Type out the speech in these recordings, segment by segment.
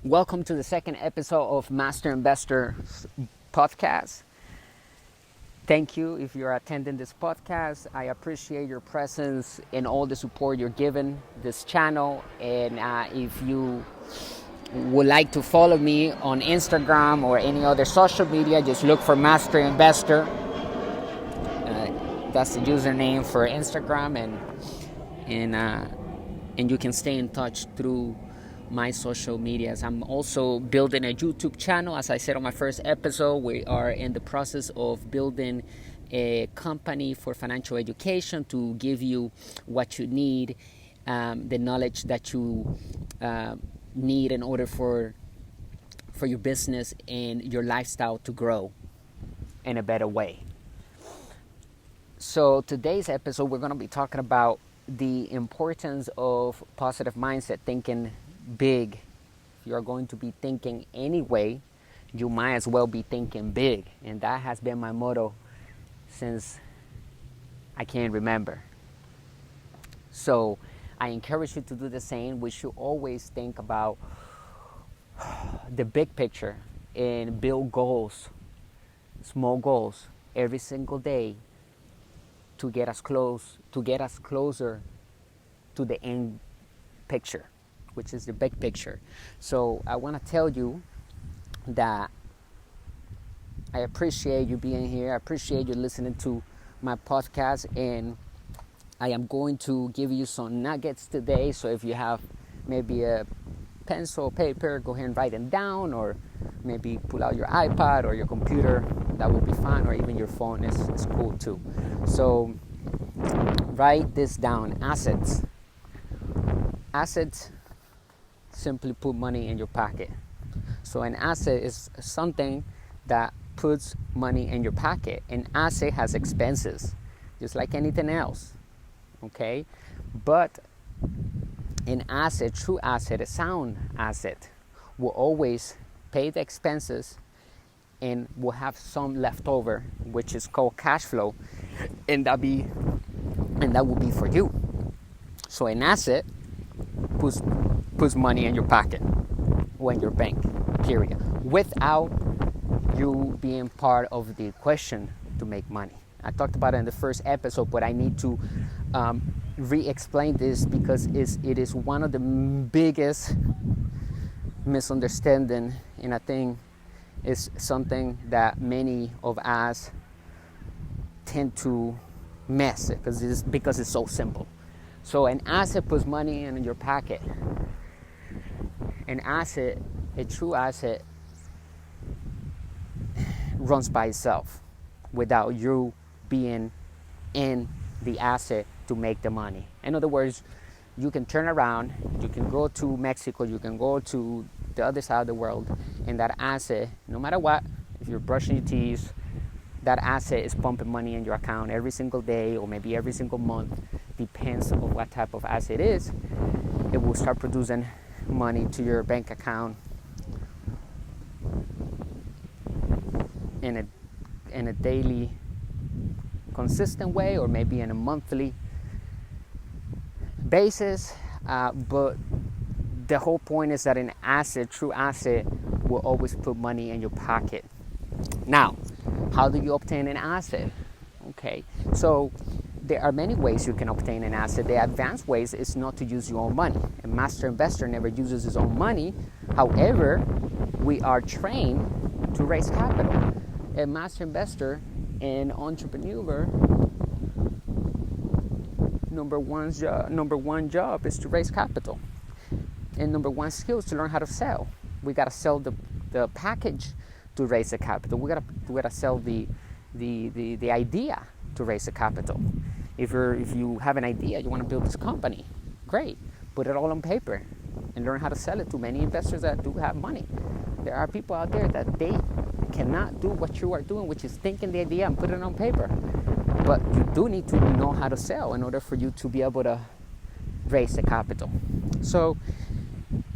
Welcome to the second episode of Master Investor podcast. Thank you if you're attending this podcast. I appreciate your presence and all the support you're giving this channel. And if you would like to follow me on Instagram or any other social media, just look for Master Investor. That's the username for Instagram, and you can stay in touch through my social medias. I'm also building a YouTube channel. As I said on my first episode, we are in the process of building a company for financial education to give you what you need, the knowledge that you need in order for your business and your lifestyle to grow in a better way. So today's episode, we're going to be talking about the importance of positive mindset, thinking big. If you're going to be thinking anyway, you might as well be thinking big. And that has been my motto since I can remember. So I encourage you to do the same. We should always think about the big picture and build goals, small goals, every single day to get us closer to the end picture, which is the big picture. So I want to tell you that I appreciate you being here. I appreciate you listening to my podcast, and I am going to give you some nuggets today. So if you have maybe a pencil, paper, go ahead and write them down, or maybe pull out your iPad or your computer. That would be fine, or even your phone is cool too. So write this down. Assets simply put money in your pocket. So an asset is something that puts money in your pocket. An asset has expenses, just like anything else. Okay? But an asset, true asset, a sound asset, will always pay the expenses and will have some left over, which is called cash flow, and that will be for you. So an asset puts money in your pocket or in your bank, period, without you being part of the equation to make money. I talked about it in the first episode, but I need to re-explain this because it is one of the biggest misunderstanding, and I think it's something that many of us tend to miss because it's so simple. So an asset puts money in your pocket. An asset, a true asset, runs by itself without you being in the asset to make the money. In other words, you can turn around, you can go to Mexico, you can go to the other side of the world, and that asset, no matter what, if you're brushing your teeth, that asset is pumping money in your account every single day or maybe every single month, depends on what type of asset it is. It will start producing money to your bank account in a daily consistent way, or maybe in a monthly basis, but the whole point is that an asset, true asset, will always put money in your pocket. Now, how do you obtain an asset? Okay, so there are many ways you can obtain an asset. The advanced ways is not to use your own money. A master investor never uses his own money. However, we are trained to raise capital. A master investor and entrepreneur, number one job is to raise capital. And number one skill is to learn how to sell. We got to sell the package to raise the capital. We gotta sell the idea to raise the capital. If you have an idea, you want to build this company, great. Put it all on paper and learn how to sell it to many investors that do have money. There are people out there that they cannot do what you are doing, which is thinking the idea and put it on paper. But you do need to know how to sell in order for you to be able to raise the capital. So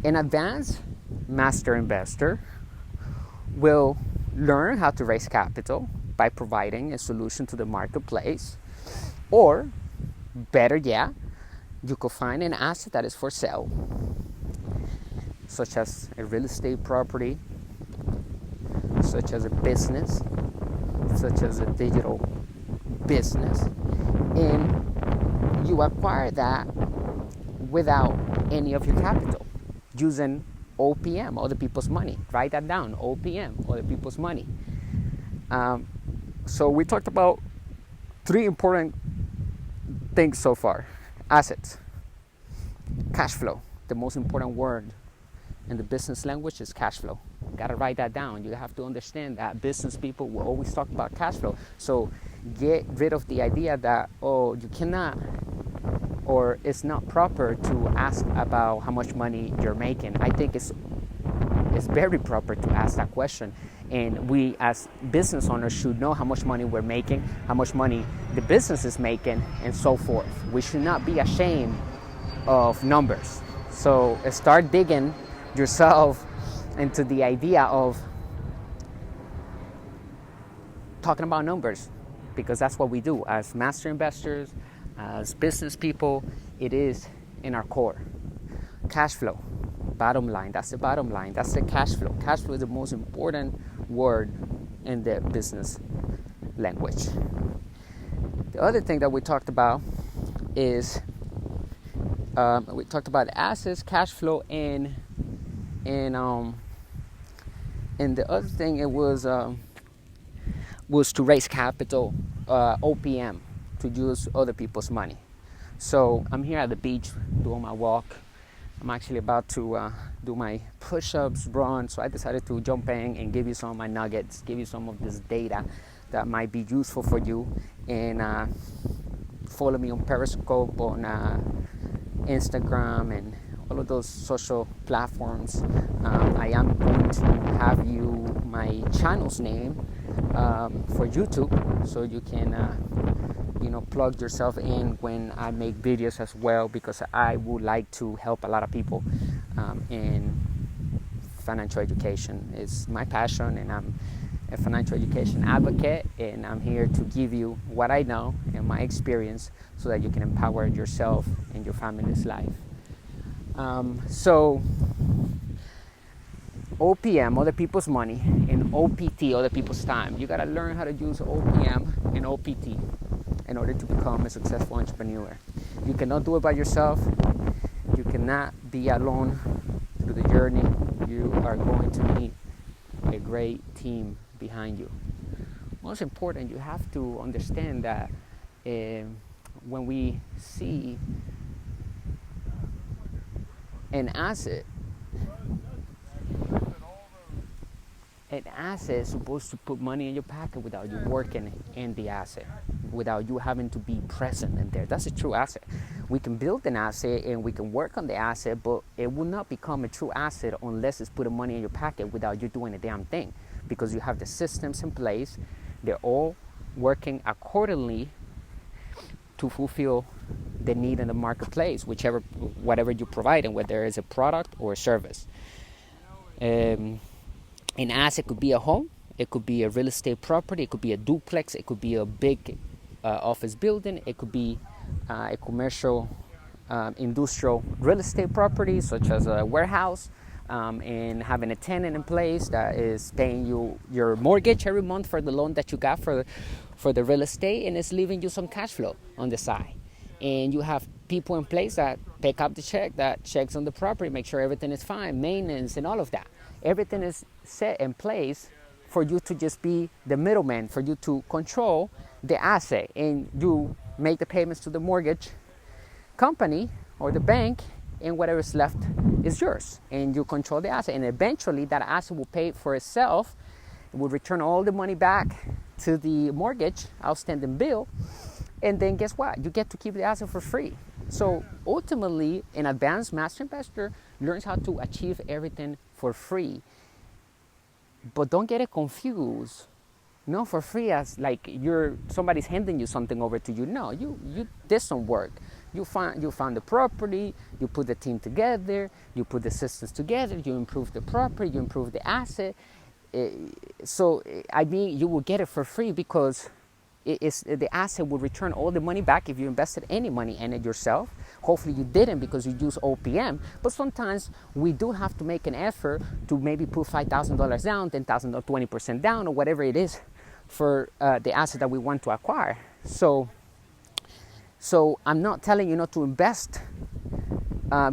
an advanced master investor will learn how to raise capital by providing a solution to the marketplace, or better yet, you could find an asset that is for sale. such as a real estate property, such as a business, such as a digital business, and you acquire that without any of your capital, using OPM, other people's money. Write that down, OPM, other people's money. So we talked about 3 important things so far. Assets, cash flow. The most important word in the business language is cash flow. You gotta write that down. You have to understand that business people will always talk about cash flow. So get rid of the idea that, you cannot, or it's not proper to ask about how much money you're making. I think it's very proper to ask that question. And we as business owners should know how much money we're making, how much money the business is making, and so forth. We should not be ashamed of numbers. So start digging yourself into the idea of talking about numbers, because that's what we do as master investors, as business people. It is in our core. Cash flow, bottom line. That's the bottom line. That's the cash flow. Cash flow is the most important word in the business language. The other thing that we talked about is we talked about assets, cash flow, and the other thing it was to raise capital, OPM, to use other people's money. So I'm here at the beach doing my walk. I'm actually about to do my push-ups, run, so I decided to jump in and give you some of my nuggets, give you some of this data that might be useful for you. And follow me on Periscope, on Instagram, and all of those social platforms. I am going to have my channel's name for YouTube, so you can plug yourself in when I make videos as well, because I would like to help a lot of people in financial education. It's my passion, and I'm a financial education advocate, and I'm here to give you what I know and my experience so that you can empower yourself and your family's life. So OPM, other people's money, and OPT, other people's time. You gotta learn how to use OPM and OPT in order to become a successful entrepreneur. You cannot do it by yourself. You cannot be alone through the journey. You are going to need a great team behind you. Most important, you have to understand that when we see an asset is supposed to put money in your pocket without you working in the asset, without you having to be present in there. That's a true asset. We can build an asset and we can work on the asset, but it will not become a true asset unless it's putting money in your pocket without you doing a damn thing, because you have the systems in place. They're all working accordingly to fulfill the need in the marketplace, whatever you provide, and whether it's a product or a service. An asset could be a home, it could be a real estate property, it could be a duplex, it could be a big office building, it could be a commercial, industrial real estate property, such as a warehouse, and having a tenant in place that is paying you your mortgage every month for the loan that you got for the real estate, and it's leaving you some cash flow on the side. And you have people in place that pick up the check, that checks on the property, make sure everything is fine, maintenance and all of that. Everything is set in place for you to just be the middleman, for you to control the asset, and you make the payments to the mortgage company or the bank, and whatever is left is yours, and you control the asset. And eventually that asset will pay for itself. It will return all the money back to the mortgage outstanding bill, and then guess what? You get to keep the asset for free. So ultimately, an advanced master investor learns how to achieve everything for free. But don't get it confused. No, for free as like somebody's handing you something over to you. No, you did some work. You found the property, you put the team together, you put the systems together, you improve the property, you improve the asset. So you will get it for free because the asset will return all the money back if you invested any money in it yourself. Hopefully you didn't because you use OPM, but sometimes we do have to make an effort to maybe put $5,000 down, 10,000 or 20% down, or whatever it is for the asset that we want to acquire. So I'm not telling you not to invest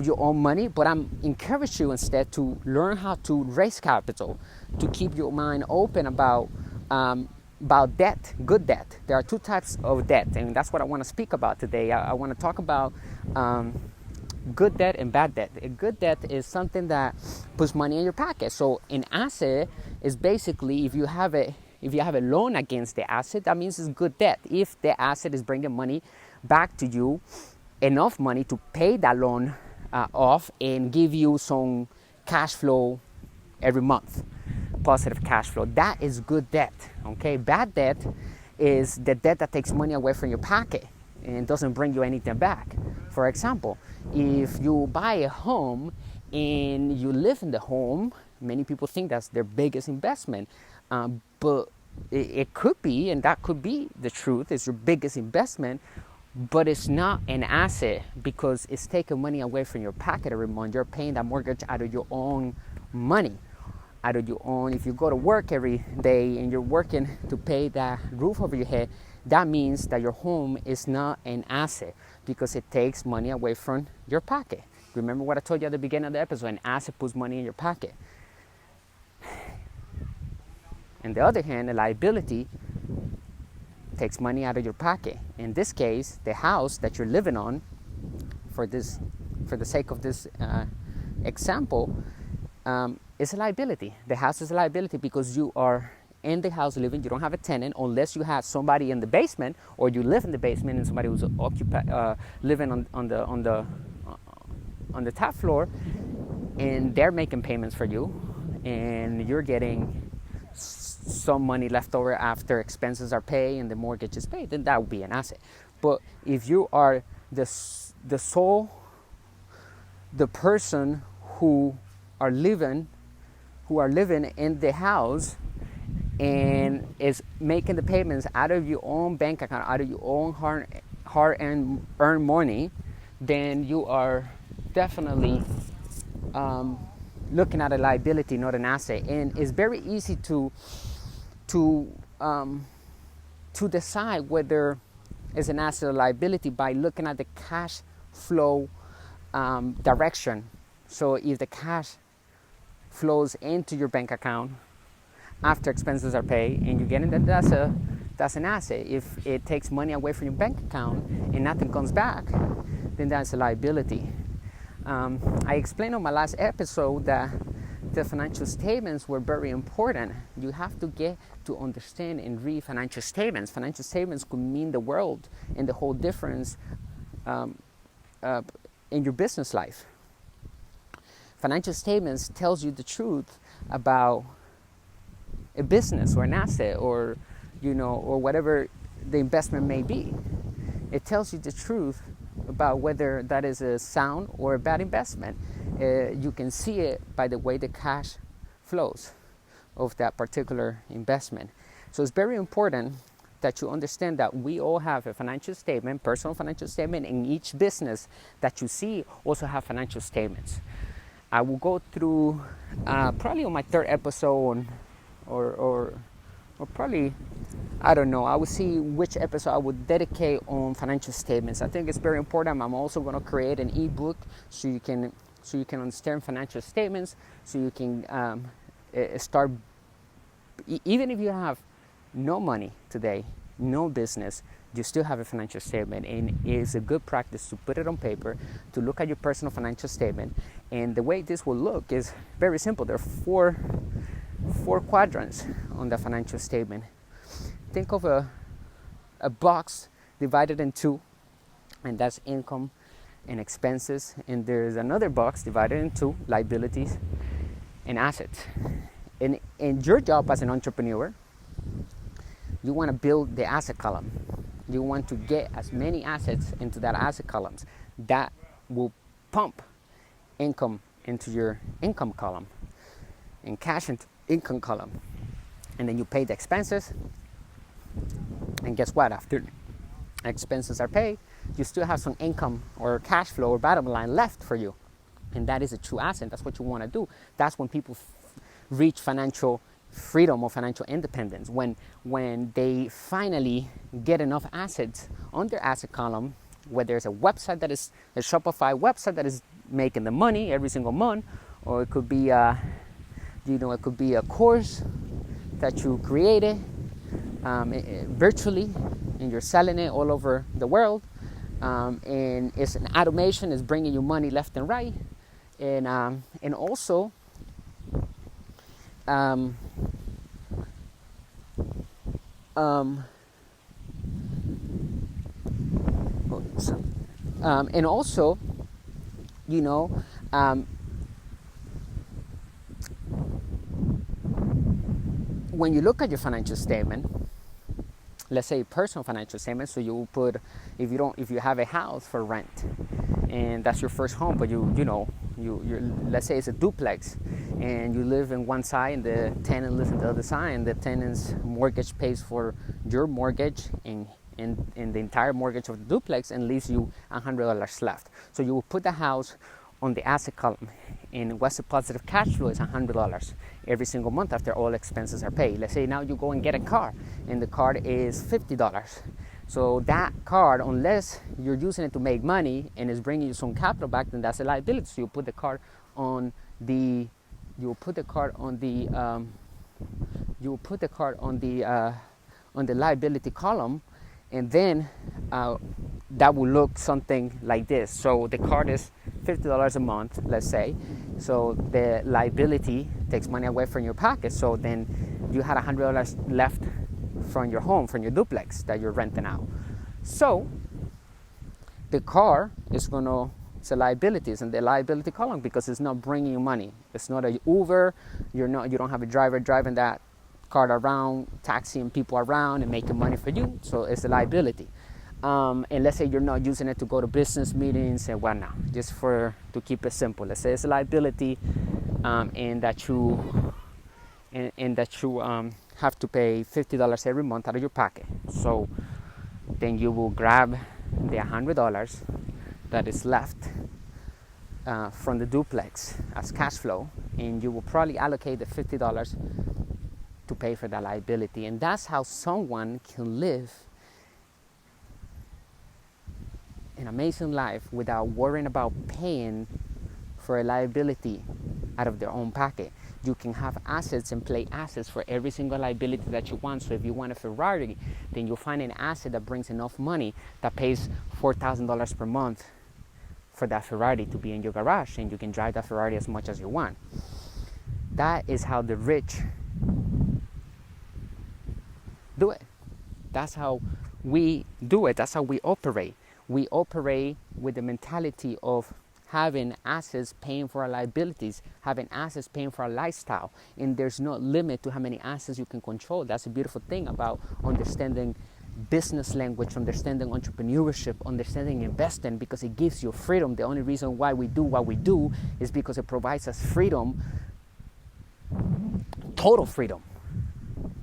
your own money, but I'm encouraging you instead to learn how to raise capital, to keep your mind open about debt, good debt. There are two types of debt, and that's what I want to speak about today. I want to talk about good debt and bad debt. A good debt is something that puts money in your pocket. So an asset is basically if you have a loan against the asset, that means it's good debt. If the asset is bringing money back to you, enough money to pay that loan off and give you some cash flow every month, positive cash flow, that is good debt. Okay, bad debt is the debt that takes money away from your pocket and doesn't bring you anything back. For example, if you buy a home and you live in the home, many people think that's their biggest investment, but it could be, and that could be the truth, it's your biggest investment, but it's not an asset because it's taking money away from your pocket every month. You're paying that mortgage out of your own money, out of your own. If you go to work every day and you're working to pay that roof over your head, that means that your home is not an asset because it takes money away from your pocket. Remember what I told you at the beginning of the episode, an asset puts money in your pocket. On the other hand, a liability takes money out of your pocket. In this case, the house that you're living on, for the sake of this example, is a liability. The house is a liability because you are in the house living. You don't have a tenant unless you have somebody in the basement, or you live in the basement and somebody who's living on the top floor, and they're making payments for you, and you're getting some money left over after expenses are paid and the mortgage is paid, then that would be an asset. But if you are the person who are living in the house and is making the payments out of your own bank account, out of your own hard earned money, then you are definitely looking at a liability, not an asset. And it's very easy to decide whether it's an asset or liability by looking at the cash flow direction. So if the cash flows into your bank account after expenses are paid and you're getting that, that's an asset. If it takes money away from your bank account and nothing comes back, then that's a liability. I explained on my last episode that the financial statements were very important. You have to get to understand and read financial statements. Financial statements could mean the world and the whole difference in your business life. Financial statements tells you the truth about a business or an asset or whatever the investment may be. It tells you the truth about whether that is a sound or a bad investment. You can see it by the way the cash flows of that particular investment. So it's very important that you understand that we all have a financial statement, personal financial statement, and each business that you see also have financial statements. I will go through probably on my third episode or probably, I don't know, I will see which episode I would dedicate on financial statements. I think it's very important. I'm also going to create an ebook so you can understand financial statements, so you can start, even if you have no money today, no business, you still have a financial statement, and it's a good practice to put it on paper, to look at your personal financial statement. And the way this will look is very simple. There are four quadrants on the financial statement. Think of a box divided in two, and that's income and expenses, and there's another box divided in two, liabilities and assets. And your job as an entrepreneur, you want to build the asset column. You want to get as many assets into that asset columns that will pump income into your income column and cash into income column. And then you pay the expenses And guess what? After expenses are paid, you still have some income or cash flow or bottom line left for you. And that is a true asset. That's what you want to do. That's when people reach financial freedom or financial independence, when they finally get enough assets on their asset column, where there's a website that is a Shopify website that is making the money every single month, or it could be it could be a course that you created virtually, and you're selling it all over the world, and it's an automation is bringing you money left and right, and also and also, when you look at your financial statement, let's say personal financial statement, so you put, if you have a house for rent and that's your first home, but you're let's say it's a duplex and you live in one side and the tenant lives on the other side, and the tenant's mortgage pays for your mortgage and the entire mortgage of the duplex, and leaves you $100 left. So you will put the house on the asset column, and what's the positive cash flow is $100 every single month after all expenses are paid. Let's say now you go and get a car, and the car is $50. So that card, unless you're using it to make money and is bringing you some capital back, then that's a liability. So you put the card on the liability column, and then that will look something like this. So the card is $50 a month, let's say. So the liability takes money away from your pocket. So then you had $100 left from your home, from your duplex that you're renting out. So the car is it's a liability. It's in the liability column because it's not bringing you money. It's not a Uber. You don't have a driver driving that car around, taxiing people around and making money for you. So it's a liability. And let's say you're not using it to go to business meetings and whatnot, just to keep it simple. Let's say it's a liability, and that you have to pay $50 every month out of your pocket. So then you will grab the $100 that is left from the duplex as cash flow, and you will probably allocate the $50 to pay for that liability. And that's how someone can live an amazing life without worrying about paying for a liability out of their own pocket. You can have assets and play assets for every single liability that you want. So if you want a Ferrari, then you'll find an asset that brings enough money that pays $4,000 per month for that Ferrari to be in your garage, and you can drive that Ferrari as much as you want. That is how the rich do it. That's how we do it. That's how we operate. We operate with the mentality of having assets paying for our liabilities, having assets paying for our lifestyle. And there's no limit to how many assets you can control. That's a beautiful thing about understanding business language, understanding entrepreneurship, understanding investing, because it gives you freedom. The only reason why we do what we do is because it provides us freedom, total freedom.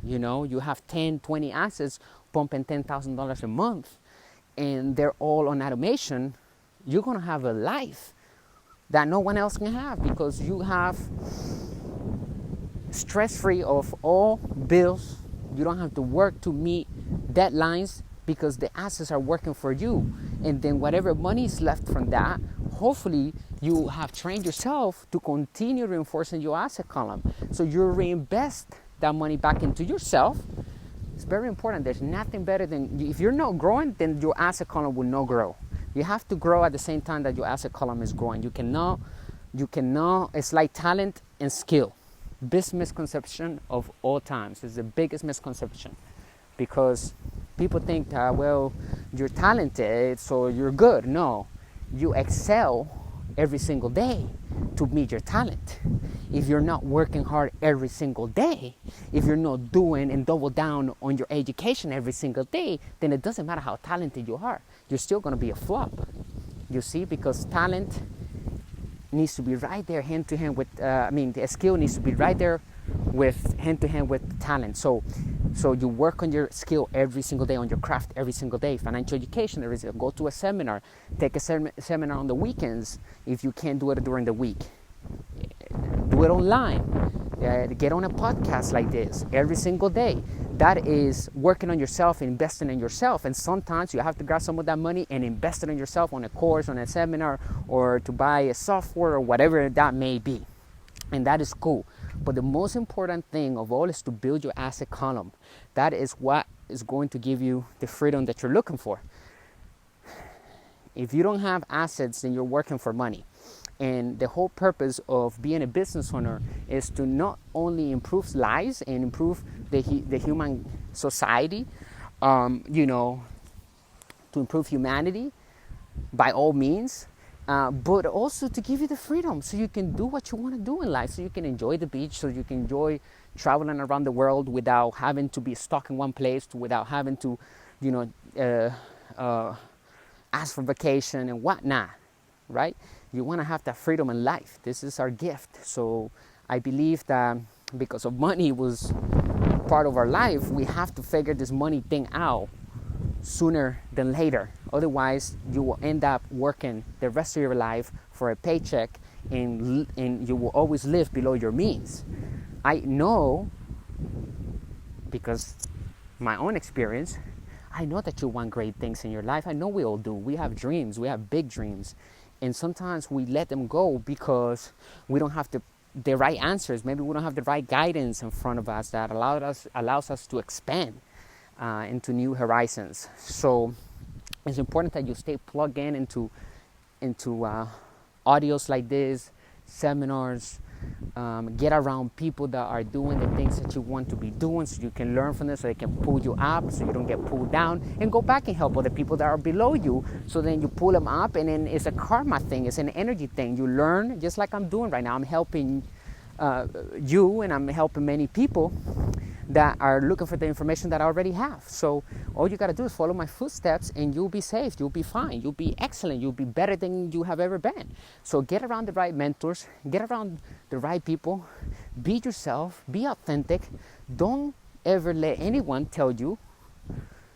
You have 10, 20 assets pumping $10,000 a month, and they're all on automation. You're going to have a life that no one else can have, because you have stress-free of all bills. You don't have to work to meet deadlines because the assets are working for you. And then whatever money is left from that, hopefully you have trained yourself to continue reinforcing your asset column. So you reinvest that money back into yourself. It's very important. There's nothing better than, if you're not growing, then your asset column will not grow. You have to grow at the same time that your asset column is growing. You cannot, it's like talent and skill. Biggest misconception of all times. It's the biggest misconception, because people think, you're talented, so you're good. No, you excel every single day to meet your talent. If you're not working hard every single day, if you're not doing and double down on your education every single day, then it doesn't matter how talented you are. You're still going to be a flop. You see, because talent needs to be right there hand to hand with, the skill needs to be right there with hand to hand with talent. So So you work on your skill every single day, on your craft every single day. Financial education, there is go to a seminar, take a seminar on the weekends if you can't do it during the week. Do it online. Get on a podcast like this every single day. That is working on yourself, investing in yourself. And sometimes you have to grab some of that money and invest it in yourself on a course, on a seminar, or to buy a software or whatever that may be. And that is cool. But the most important thing of all is to build your asset column. That is what is going to give you the freedom that you're looking for. If you don't have assets, then you're working for money. And the whole purpose of being a business owner is to not only improve lives and improve the human society, to improve humanity by all means, but also to give you the freedom so you can do what you want to do in life, so you can enjoy the beach, so you can enjoy traveling around the world without having to be stuck in one place, without having to, ask for vacation and whatnot, right? You want to have that freedom in life. This is our gift. So I believe that because of money was part of our life, we have to figure this money thing out sooner than later. Otherwise, you will end up working the rest of your life for a paycheck, and you will always live below your means. I know, because my own experience, I know that you want great things in your life. I know we all do. We have dreams. We have big dreams. And sometimes we let them go because we don't have the right answers. Maybe we don't have the right guidance in front of us that allows us to expand into new horizons. So it's important that you stay plugged in into audios like this, seminars. Get around people that are doing the things that you want to be doing, so you can learn from them, so they can pull you up, so you don't get pulled down, and go back and help other people that are below you, so then you pull them up. And then it's a karma thing, it's an energy thing. You learn, just like I'm doing right now. I'm helping you, and I'm helping many people that are looking for the information that I already have. So all you got to do is follow my footsteps, and you'll be safe, you'll be fine, you'll be excellent, you'll be better than you have ever been. So get around the right mentors, get around the right people, be yourself, be authentic. Don't ever let anyone tell you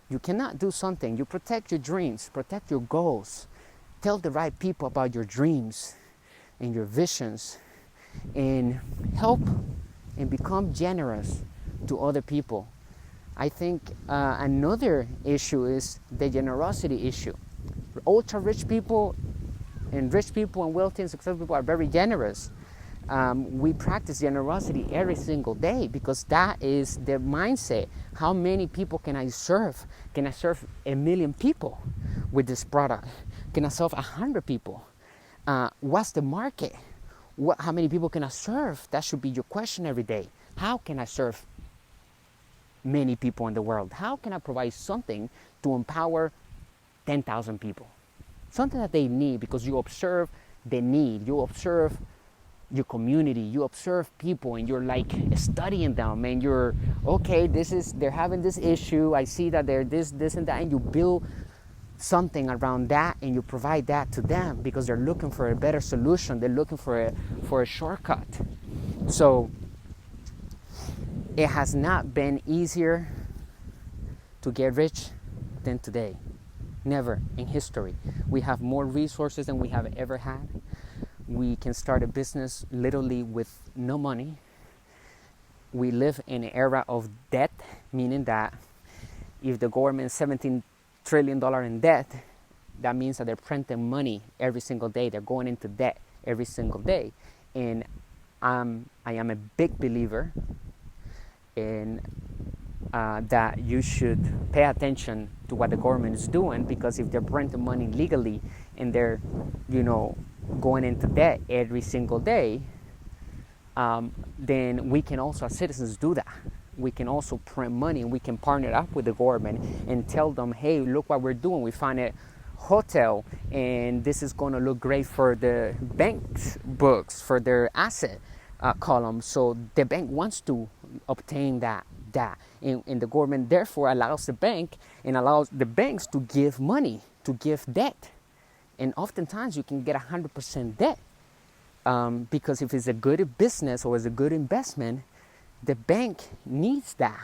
you cannot do something. You protect your dreams, protect your goals. Tell the right people about your dreams and your visions, and help and become generous to other people. I think another issue is the generosity issue. Ultra rich people and wealthy and successful people are very generous. We practice generosity every single day because that is the mindset. How many people can I serve? Can I serve 1 million people with this product? Can I serve 100 people? What's the market? How many people can I serve? That should be your question every day. How can I serve many people in the world? How can I provide something to empower 10,000 people? Something that they need, because you observe the need. You observe your community. You observe people, and you're like studying them, and you're, okay, they're having this issue. I see that they're this and that, and you build something around that, and you provide that to them because they're looking for a better solution. They're looking for a shortcut. So it has not been easier to get rich than today. Never in history. We have more resources than we have ever had. We can start a business literally with no money. We live in an era of debt, meaning that if the government is $17 trillion in debt, that means that they're printing money every single day. They're going into debt every single day. And I am a big believer in that you should pay attention to what the government is doing, because if they're printing money legally and they're, going into debt every single day, then we can also, as citizens, do that. We can also print money, and we can partner up with the government and tell them, hey, look what we're doing. We find a hotel, and this is going to look great for the bank's books, for their asset column. So the bank wants to obtain that. And the government therefore allows the bank and allows the banks to give money, to give debt. And oftentimes you can get 100% debt because if it's a good business or it's a good investment, the bank needs that.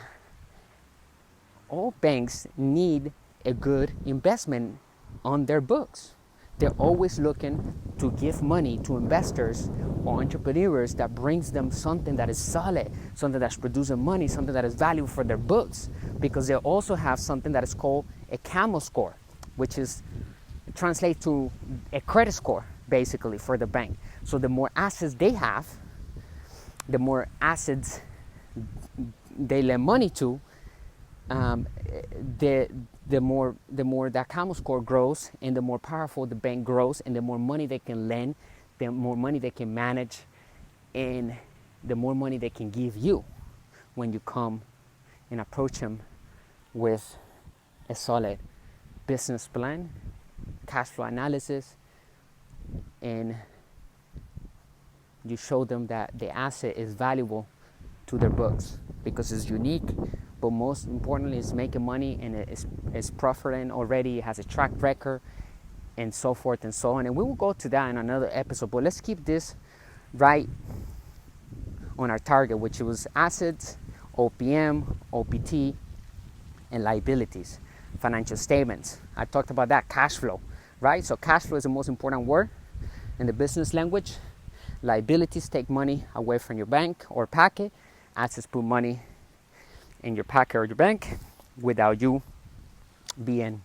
all banks need a good investment on their books. They're always looking to give money to investors or entrepreneurs that brings them something that is solid, something that's producing money, something that is valuable for their books, because they also have something that is called a CAMO score, which is translate to a credit score basically for the bank. So the more assets they have, the more assets they lend money to, the more that CAMO score grows, and the more powerful the bank grows, and the more money they can lend, the more money they can manage, and the more money they can give you when you come and approach them with a solid business plan, cash flow analysis, and you show them that the asset is valuable to their books because it's unique, but most importantly it's making money and it's profiting already, it has a track record, and so forth and so on. And we will go to that in another episode, but let's keep this right on our target, which was assets, OPM, OPT, and liabilities, financial statements. I talked about that, cash flow, right? So cash flow is the most important word in the business language. Liabilities take money away from your bank or pocket. Assets put money in your pocket or your bank without you being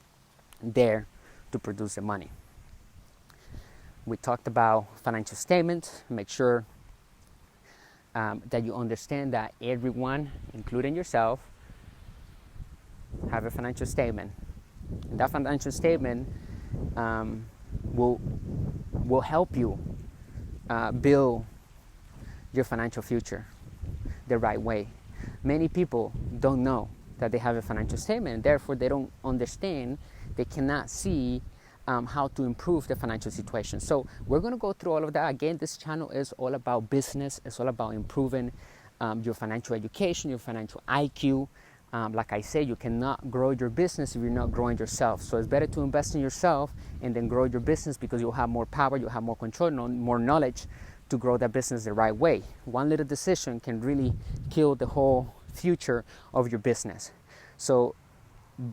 there to produce the money. We talked about financial statements. Make sure that you understand that everyone, including yourself, have a financial statement. And that financial statement will help you build your financial future the right way. Many people don't know that they have a financial statement, and therefore they don't understand, they cannot see how to improve their financial situation. So we're going to go through all of that. Again, this channel is all about business. It's all about improving your financial education, your financial IQ. Like I say, you cannot grow your business if you're not growing yourself. So it's better to invest in yourself and then grow your business, because you'll have more power, you'll have more control, more knowledge to grow that business the right way. One little decision can really kill the whole future of your business. So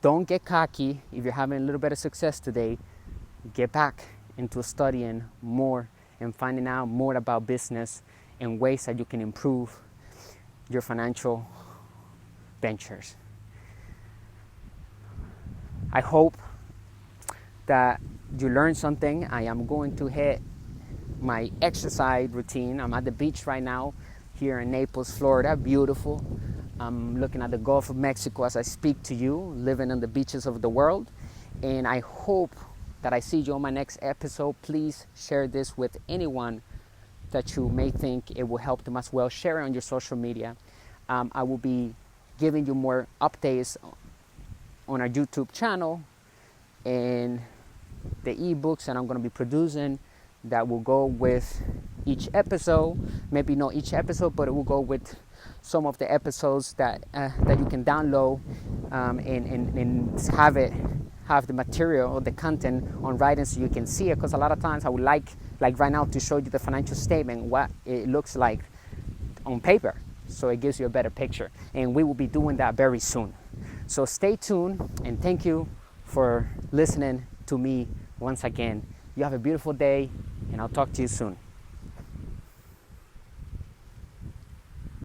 don't get cocky. If you're having a little bit of success today, get back into studying more and finding out more about business and ways that you can improve your financial ventures. I hope that you learned something. I am going to hit my exercise routine. I'm at the beach right now here in Naples, Florida. Beautiful. I'm looking at the Gulf of Mexico as I speak to you, living on the beaches of the world. And I hope that I see you on my next episode. Please share this with anyone that you may think it will help them as well. Share it on your social media. I will be giving you more updates on our YouTube channel and the ebooks that I'm going to be producing that will go with each episode. Maybe not each episode, but it will go with some of the episodes that you can download and have the material or the content on writing so you can see it. Because a lot of times I would like right now to show you the financial statement, what it looks like on paper, so it gives you a better picture. And we will be doing that very soon. So stay tuned, and thank you for listening to me once again. You have a beautiful day, and I'll talk to you soon.